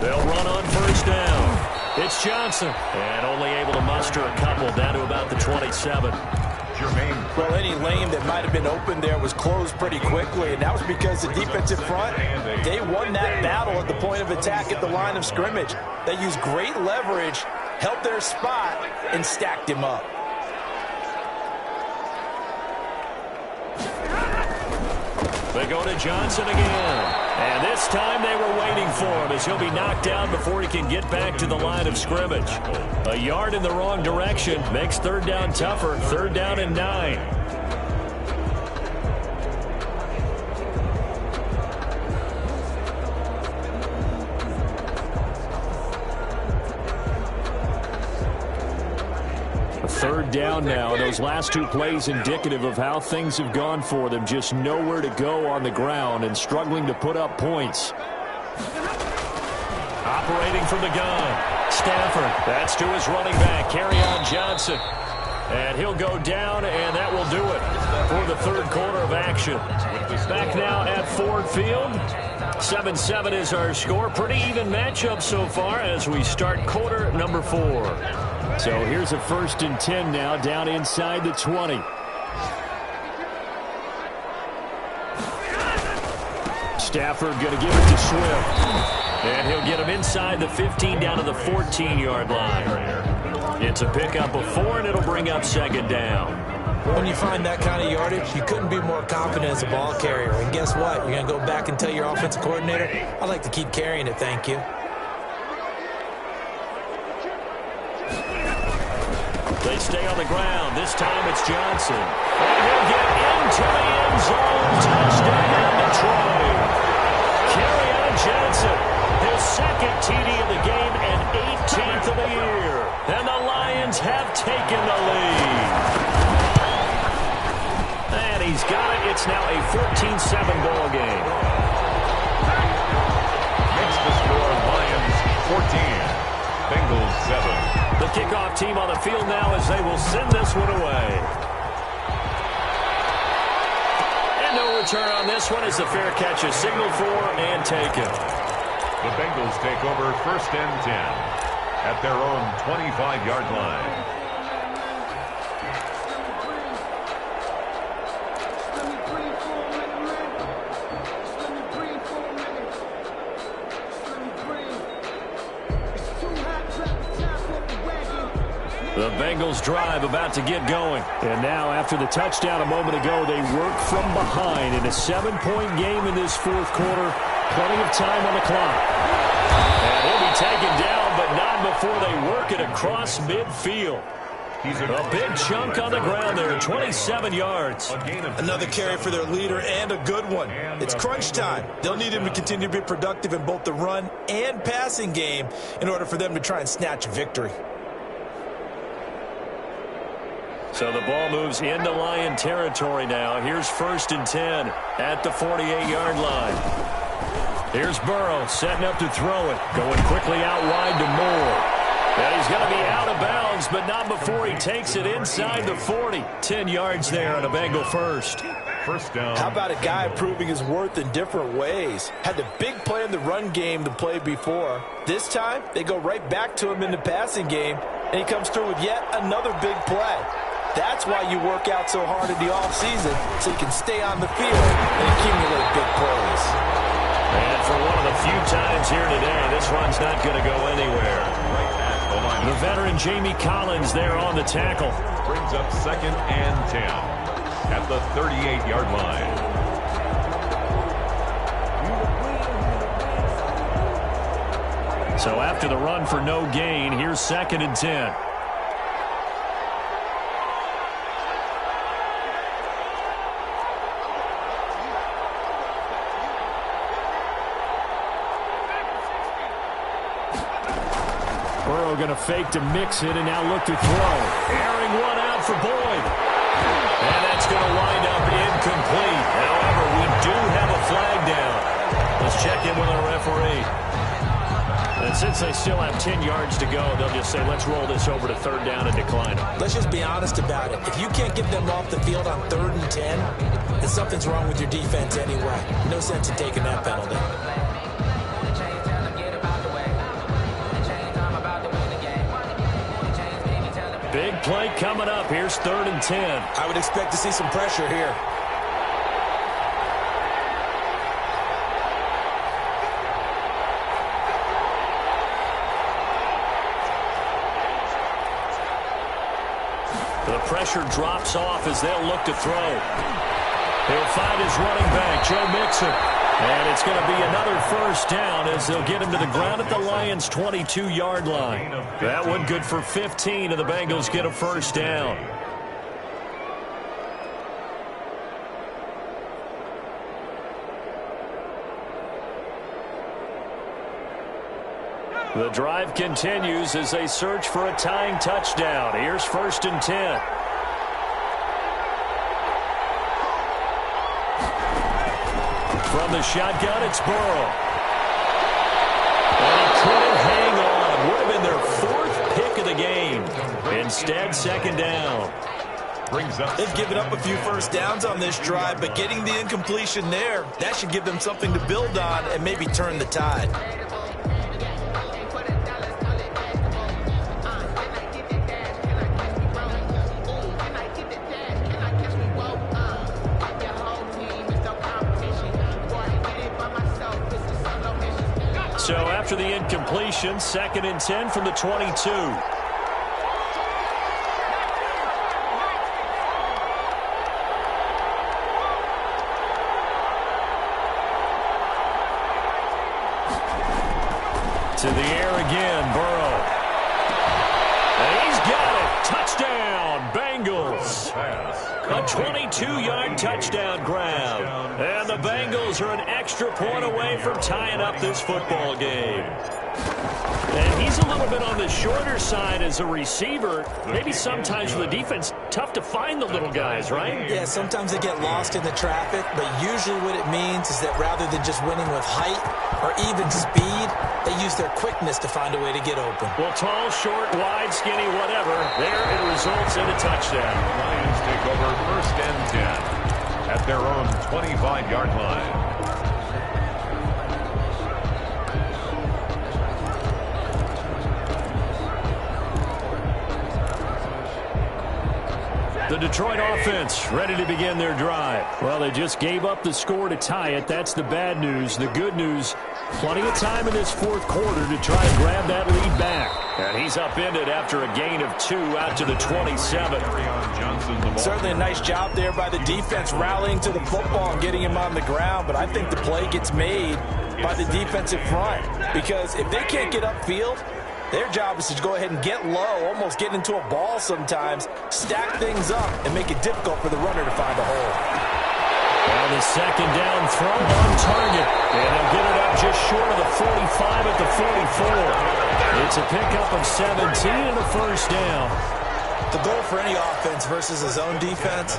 They'll run on 1st down. It's Johnson. And only able to muster a couple down to about the 27. Well, any lane that might have been open there was closed pretty quickly, and that was because the defensive front, they won that battle at the point of attack at the line of scrimmage. They used great leverage, held their spot, and stacked him up. They go to Johnson again. And this time they were waiting for him as he'll be knocked down before he can get back to the line of scrimmage. A yard in the wrong direction makes 3rd down tougher. 3rd down and 9. Third down now, and those last 2 plays indicative of how things have gone for them. Just nowhere to go on the ground and struggling to put up points. Operating from the gun, Stafford. That's to his running back, Kerryon Johnson. And he'll go down, and that will do it for the 3rd quarter of action. Back now at Ford Field. 7-7 is our score. Pretty even matchup so far as we start quarter number 4. So here's a 1st and 10 now, down inside the 20. Stafford going to give it to Swift. And he'll get him inside the 15 down to the 14-yard line. It's a pickup of 4, and it'll bring up 2nd down. When you find that kind of yardage, you couldn't be more confident as a ball carrier. And guess what? You're going to go back and tell your offensive coordinator, I'd like to keep carrying it, thank you. They stay on the ground. This time it's Johnson. And he'll get into the end zone. Touchdown, Detroit. Kerryon Johnson, his 2nd TD of the game and 18th of the year. And the Lions have taken the lead. And he's got it. It's now a 14-7 ball game. Makes the score Lions 14. Bengals 7. The kickoff team on the field now as they will send this one away. And no return on this one as the fair catch is signaled for and taken. The Bengals take over 1st and 10 at their own 25-yard line. The Bengals drive about to get going. And now after the touchdown a moment ago, they work from behind in a 7-point game in this 4th quarter. Plenty of time on the clock. And he'll be taken down, but not before they work it across midfield. A big chunk on the ground there, 27 yards. Another carry for their leader and a good one. It's crunch time. They'll need him to continue to be productive in both the run and passing game in order for them to try and snatch a victory. So the ball moves into Lion territory now. Here's 1st and 10 at the 48-yard line. Here's Burrow setting up to throw it. Going quickly out wide to Moore. And he's going to be out of bounds, but not before he takes it inside the 40. 10 yards there on a Bengal first. First down. How about a guy proving his worth in different ways? Had the big play in the run game to play before. This time, they go right back to him in the passing game, and he comes through with yet another big play. That's why you work out so hard in the offseason, so you can stay on the field and accumulate big plays. And for one of the few times here today, this one's not going to go anywhere. The veteran Jamie Collins there on the tackle. Brings up 2nd and 10 at the 38-yard line. So after the run for no gain, here's 2nd and 10. Burrow going to fake to mix it and now look to throw. Airing one out for Boyd. And that's going to wind up incomplete. However, we do have a flag down. Let's check in with our referee. And since they still have 10 yards to go, they'll just say, let's roll this over to 3rd down and decline it. Let's just be honest about it. If you can't get them off the field on 3rd and 10, then something's wrong with your defense anyway. No sense in taking that penalty. Big play coming up. Here's 3rd and 10. I would expect to see some pressure here. The pressure drops off as they'll look to throw. He'll find his running back, Joe Mixon. And it's going to be another 1st down as they'll get him to the ground at the Lions' 22-yard line. That one good for 15, and the Bengals get a 1st down. The drive continues as they search for a tying touchdown. Here's 1st and 10. From the shotgun, it's Burrow. And he couldn't hang on. Would have been their 4th pick of the game. Instead, 2nd down. They've given up a few 1st downs on this drive, but getting the incompletion there, that should give them something to build on and maybe turn the tide. So after the incompletion, 2nd and 10 from the 22. To the air again, Burrow. And he's got it. Touchdown, Bengals. A 22-yard touchdown grab. And the Bengals are an extra point away from tying up this football game. And he's a little bit on the shorter side as a receiver. Maybe sometimes for the defense, tough to find the little guys, right? Yeah, sometimes they get lost in the traffic, but usually what it means is that rather than just winning with height or even speed, they use their quickness to find a way to get open. Well, tall, short, wide, skinny, whatever, there it results in a touchdown. Lions take over 1st and 10 at their own 25-yard line. The Detroit offense ready to begin their drive. Well, they just gave up the score to tie it. That's the bad news. The good news, plenty of time in this 4th quarter to try to grab that lead back. And he's upended after a gain of 2 out to the 27. Certainly a nice job there by the defense rallying to the football and getting him on the ground. But I think the play gets made by the defensive front. Because if they can't get upfield, their job is to go ahead and get low, almost get into a ball sometimes, stack things up, and make it difficult for the runner to find a hole. Well, the 2nd down throw on target. And they'll get it up just short of the 45 at the 44. It's a pickup of 17 and a 1st down. The goal for any offense versus his own defense,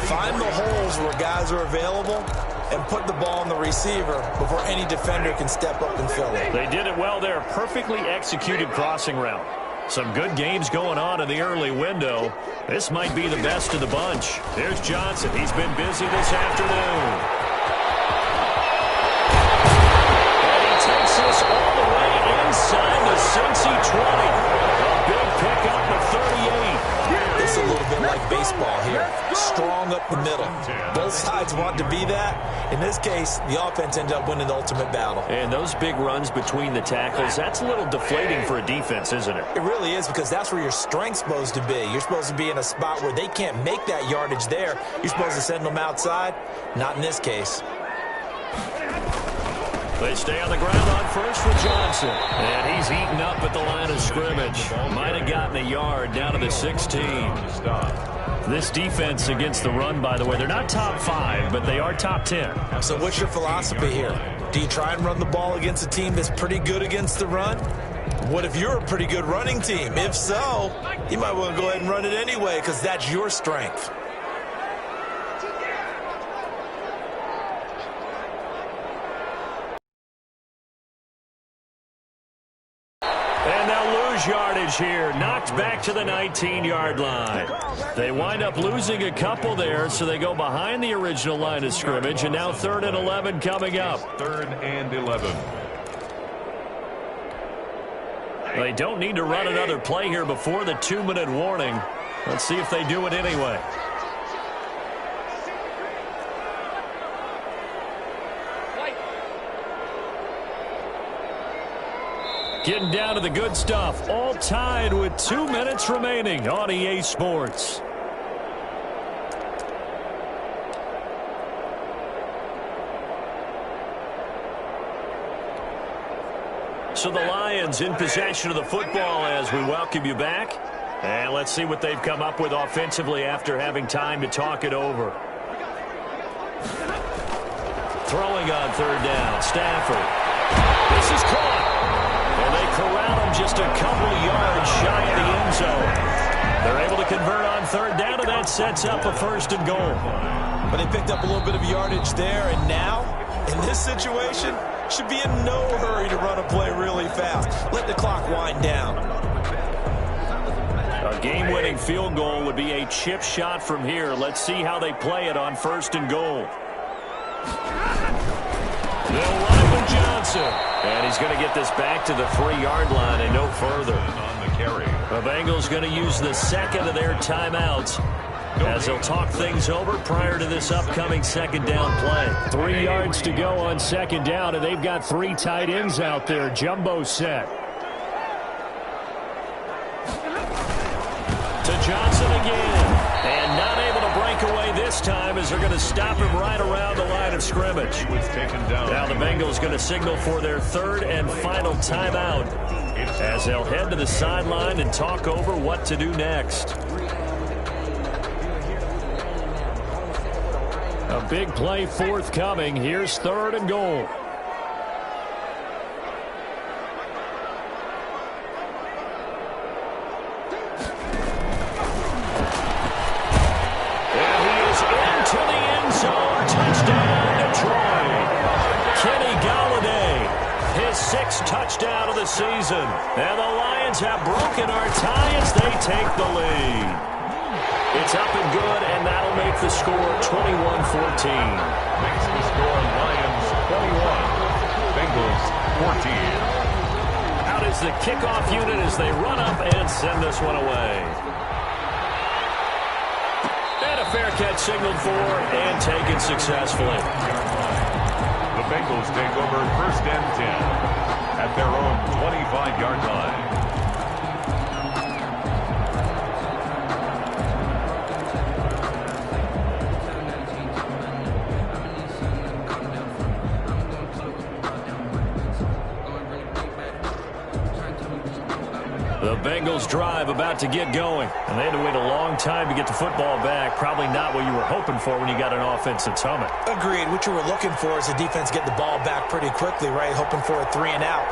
find the holes where guys are available and put the ball on the receiver before any defender can step up and fill it. They did it well there. Perfectly executed crossing route. Some good games going on in the early window. This might be the best of the bunch. Here's Johnson. He's been busy this afternoon. And he takes this all the way inside the Cincy 20. A big pickup of 38. It's a little bit like baseball here. Strong up the middle. Both sides want to be that. In this case, the offense ended up winning the ultimate battle. And those big runs between the tackles, that's a little deflating for a defense, isn't it? It really is, because that's where your strength's supposed to be. You're supposed to be in a spot where they can't make that yardage there. You're supposed to send them outside. Not in this case. They stay on the ground on first for Johnson. And he's eaten up at the line of scrimmage. Might have gotten a yard down to the 16. This defense against the run, by the way, they're not top 5, but they are top 10. So what's your philosophy here? Do you try and run the ball against a team that's pretty good against the run? What if you're a pretty good running team? If so, you might want to go ahead and run it anyway, because that's your strength. Yardage here, knocked back to the 19-yard line. They wind up losing a couple there, so they go behind the original line of scrimmage, and now 3rd and 11 coming up. 3rd and 11. They don't need to run another play here before the 2-minute warning. Let's see if they do it anyway. Getting down to the good stuff. All tied with 2 minutes remaining on EA Sports. So the Lions in possession of the football as we welcome you back. And let's see what they've come up with offensively after having time to talk it over. Throwing on 3rd down, Stafford. This is caught. And they corral him just a couple of yards shy of the end zone. They're able to convert on 3rd down, and that sets up a 1st and goal. But they picked up a little bit of yardage there, and now, in this situation, should be in no hurry to run a play really fast. Let the clock wind down. A game-winning field goal would be a chip shot from here. Let's see how they play it on 1st and goal. They'll run with Johnson. And he's going to get this back to the 3-yard line and no further. On the carry. The Bengals going to use the second of their timeouts as they'll talk things over prior to this upcoming 2nd down play. 3 yards to go on 2nd down, and they've got 3 tight ends out there. Jumbo set. To Johnson again. And not able to break away this time as they're going to stop him right around the line of scrimmage. He was taken down. Now the Bengals going to signal for their 3rd and final timeout as they'll head to the sideline and talk over what to do next. A big play forthcoming. Here's 3rd and goal. His 6th touchdown of the season. And the Lions have broken our tie as they take the lead. It's up and good, and that'll make the score 21-14. Makes the score Lions 21, Bengals 14. Out is the kickoff unit as they run up and send this one away. And a fair catch signaled for and taken successfully. The Bengals take over 1st and 10 at their own 25-yard line. The Bengals drive about to get going. And they had to wait a long time to get the football back. Probably not what you were hoping for when you got an offense that's humming. Agreed. What you were looking for is the defense get the ball back pretty quickly, right? Hoping for a 3 and out.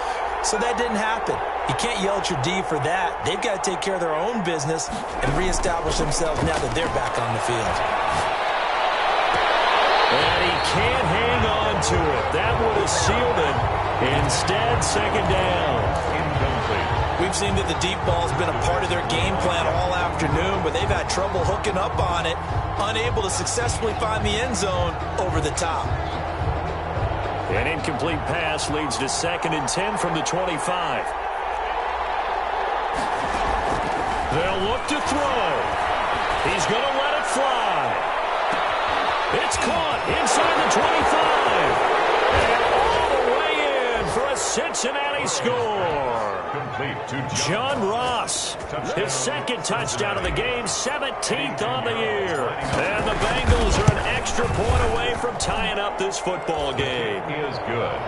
So that didn't happen. You can't yell at your D for that. They've got to take care of their own business and reestablish themselves now that they're back on the field. And he can't hang on to it. That would have sealed it. Instead, second down. Incomplete. We've seen that the deep ball's been a part of their game plan all afternoon, but they've had trouble hooking up on it, unable to successfully find the end zone over the top. An incomplete pass leads to 2nd and 10 from the 25. They'll look to throw. He's going to let it fly. It's caught inside the 25. And all the way in for a Cincinnati score. Complete to John Ross, his 2nd touchdown of the game, 17th on the year. And the Bengals are an extra point away from tying up this football game. He is good.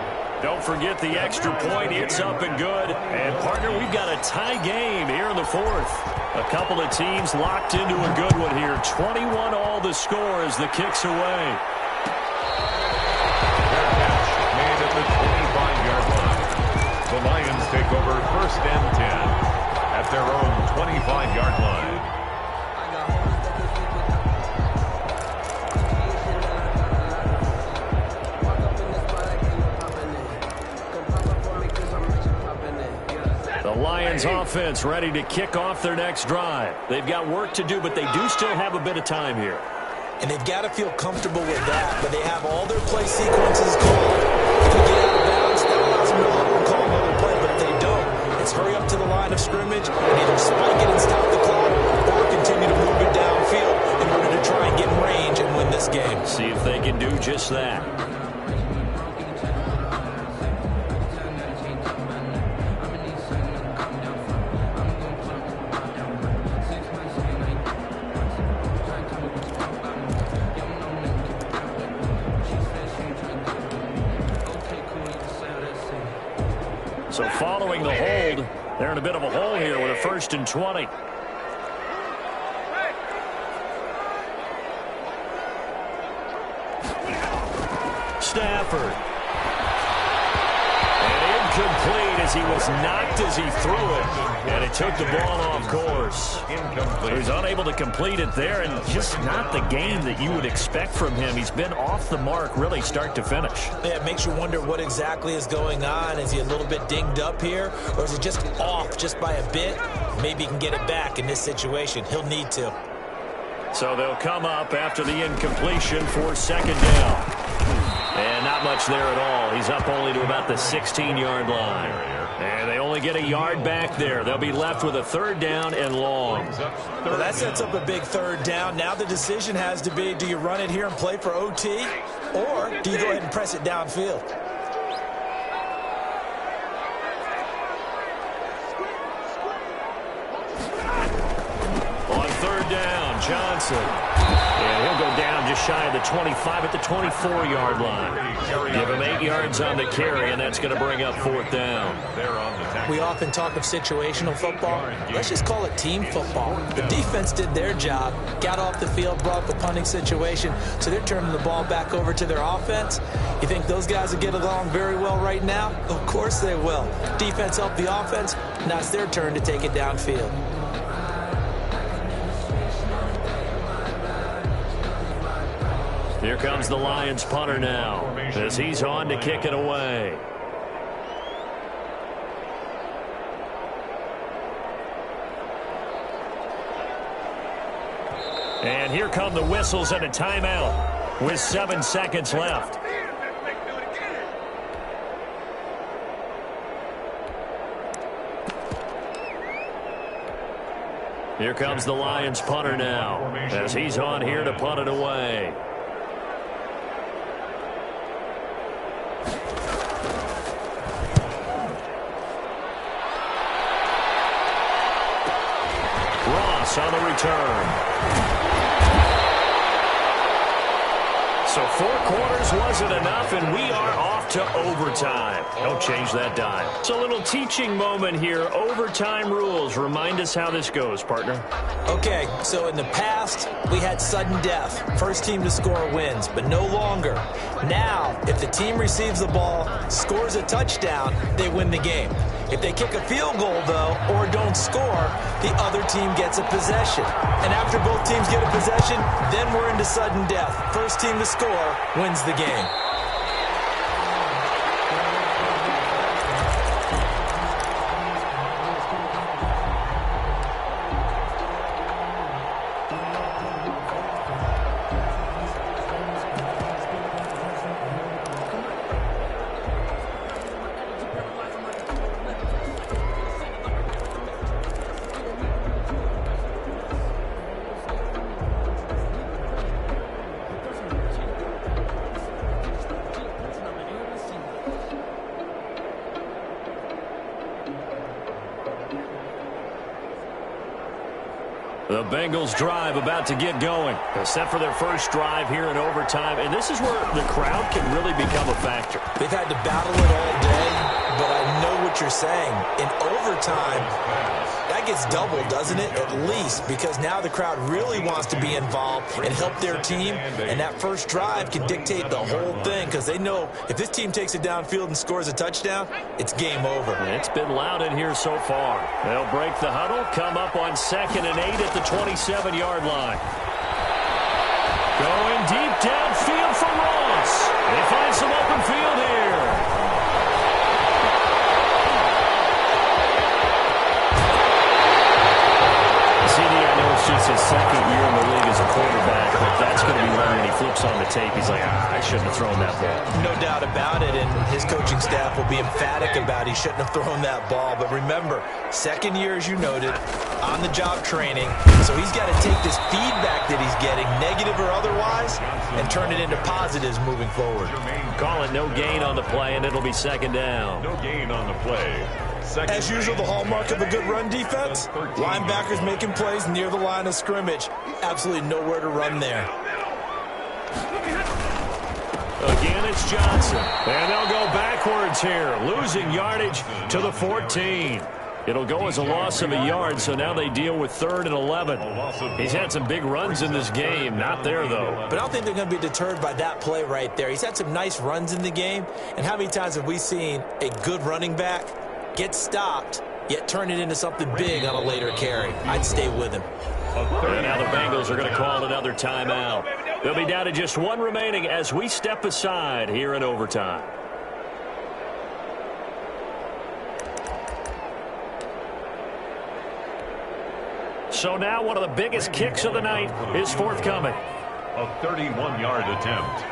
Don't forget the extra point. It's up and good. And, partner, we've got a tie game here in the 4th. A couple of teams locked into a good one here. 21 all the score as the kick's away. Their catch made at the 25-yard line. The Lions take over 1st and 10 at their own 25-yard line. The Lions offense ready to kick off their next drive. They've got work to do, but they do still have a bit of time here. And they've got to feel comfortable with that, but they have all their play sequences called. If you get out of bounds, that allows them to huddle and call another play, but if they don't, it's hurry up to the line of scrimmage and either spike it and stop the clock or continue to move it downfield in order to try and get in range and win this game. See if they can do just that. So following the hold, they're in a bit of a hole here with a 1st and 20. Stafford. And incomplete as he was knocked as he threw it. And it took the ball off course. Incomplete. He's unable to complete it there, and just not the game that you would expect from him. He's been off the mark really start to finish. Yeah, it makes you wonder what exactly is going on. Is he a little bit dinged up here, or is he just off just by a bit? Maybe he can get it back in this situation. He'll need to. So they'll come up after the incompletion for 2nd down. And not much there at all. He's up only to about the 16-yard line. And they only get a yard back there. They'll be left with a 3rd down and long. Well, that sets up a big 3rd down. Now the decision has to be, do you run it here and play for OT, or do you go ahead and press it downfield? On 3rd down, Johnson. And he'll go down just shy of the 25 at the 24-yard line. Give him 8 yards on the carry, and that's going to bring up 4th down. We often talk of situational football. Let's just call it team football. The defense did their job, got off the field, brought the punting situation, so they're turning the ball back over to their offense. You think those guys will get along very well right now? Of course they will. Defense helped the offense. Now it's their turn to take it downfield. Here comes the Lions punter now as he's on to kick it away. And here come the whistles and a timeout with 7 seconds left. Here comes the Lions punter now as he's on here to punt it away. Ross on the return. So 4 quarters wasn't enough, and we are off to overtime. Don't change that dime. It's a little teaching moment here. Overtime rules. Remind us how this goes, partner. Okay, so in the past, we had sudden death. First team to score wins, but no longer. Now, if the team receives the ball, scores a touchdown, they win the game. If they kick a field goal, though, or don't score, the other team gets a possession. And after both teams get a possession, then we're into sudden death. First team to score wins the game. The Bengals drive about to get going. They're set for their first drive here in overtime, and this is where the crowd can really become a factor. They've had to battle it all day, but I know what you're saying. In overtime, that gets doubled, doesn't it? At least, because now the crowd really wants to be involved and help their team, and that first drive can dictate the whole thing, because they know if this team takes it downfield and scores a touchdown, it's game over. It's been loud in here so far. They'll break the huddle, come up on 2nd and 8 at the 27-yard line. Going deep downfield for Ross. They find some open field here. I know it's just his 2nd year in the league as a quarterback, but that's going to be one when he flips on the tape. He's like, I shouldn't have thrown that ball. No doubt about it, and his coaching staff will be emphatic about he shouldn't have thrown that ball. But remember, 2nd year, as you noted, on-the-job training, so he's got to take this feedback that he's getting, negative or otherwise, and turn it into positives moving forward. Call it no gain on the play, and it'll be 2nd down. No gain on the play. As usual, the hallmark of a good run defense, linebackers making plays near the line of scrimmage. Absolutely nowhere to run there. Again, it's Johnson. And they'll go backwards here, losing yardage to the 14. It'll go as a loss of a yard, so now they deal with 3rd and 11. He's had some big runs in this game. Not there, though. But I don't think they're going to be deterred by that play right there. He's had some nice runs in the game. And how many times have we seen a good running back get stopped, yet turn it into something big on a later carry? I'd stay with him. And now the Bengals are going to call another timeout. They'll be down to just 1 remaining as we step aside here in overtime. So now one of the biggest kicks of the night is forthcoming. A 31-yard attempt.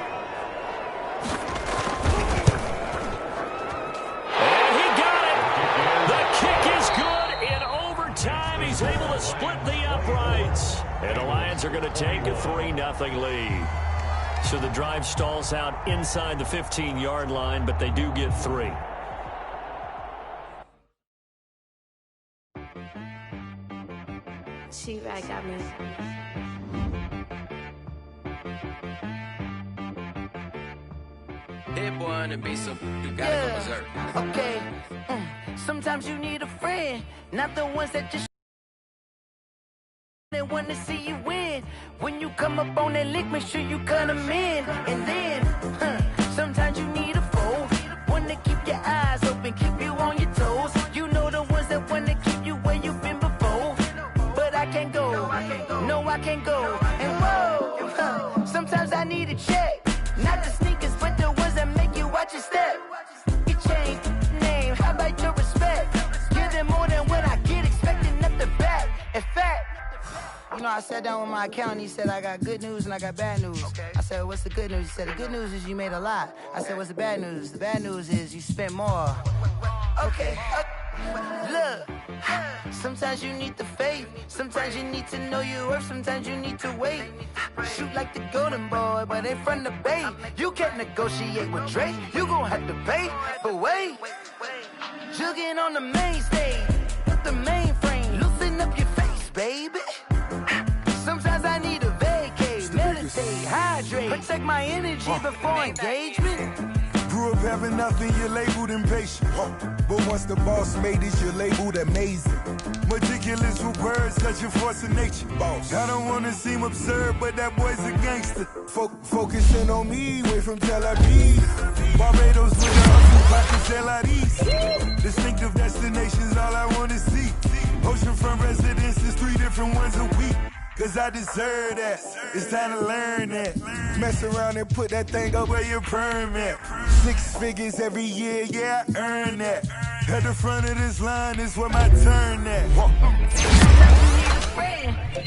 And he got it. The kick is good in overtime. He's able to split the uprights. And the Lions are going to take a 3-0 lead. So the drive stalls out inside the 15-yard line, but they do get 3. She-Rag got me. Hit boy on the beat, so you gotta go berserk. Okay. Sometimes you need a friend, not the ones that just they want to see you win. When you come up on that lick, make sure you cut them in. And then, sometimes you need a foe, one to keep your eyes open, keep you on your toes. You know the ones that want to keep you where you've been before. But I can't go, no, I can't go. And whoa, sometimes I need a check, not the sneakers, but the ones that make you watch your step. You change name, how about your respect? Give them more than what I get, expecting nothing back. In fact, you know, I sat down with my accountant. He said, I got good news and I got bad news. Okay. I said, what's the good news? He said, the good news is you made a lot. I said, what's the bad news? The bad news is you spent more. Okay. Look, sometimes you need the faith. Sometimes you need to know your worth. Sometimes you need to wait. Shoot like the golden boy, but ain't from the bay. You can't negotiate with Drake. You gon' have to pay. But wait, jugging on the main stage with the mainframe. Loosen up your face, baby. Sometimes I need a vacay, meditate, hydrate. Protect my energy before engagement. Grew up having nothing, you're labeled impatient. But once the boss made it, you're labeled amazing. Meticulous with words, such a force of nature. Boss. I don't wanna seem absurd, but that boy's a gangster. Focusing on me, way from Tel Aviv. Barbados with the hustle, pockets LIDs. Distinctive destinations, all I wanna see. Oceanfront residences, 3 different ones a week. Cause I deserve that, it's time to learn that. Mess around and put that thing up where your perm at. 6 figures every year, yeah, I earn that. At the front of this line is where my turn at.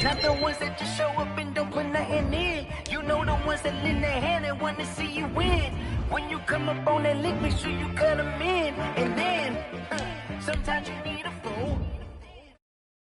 Not the ones that just show up and don't put nothing in. You know the ones that lend their hand and want to see you win. When you come up on that lick, make sure you cut them in. And then, sometimes you need a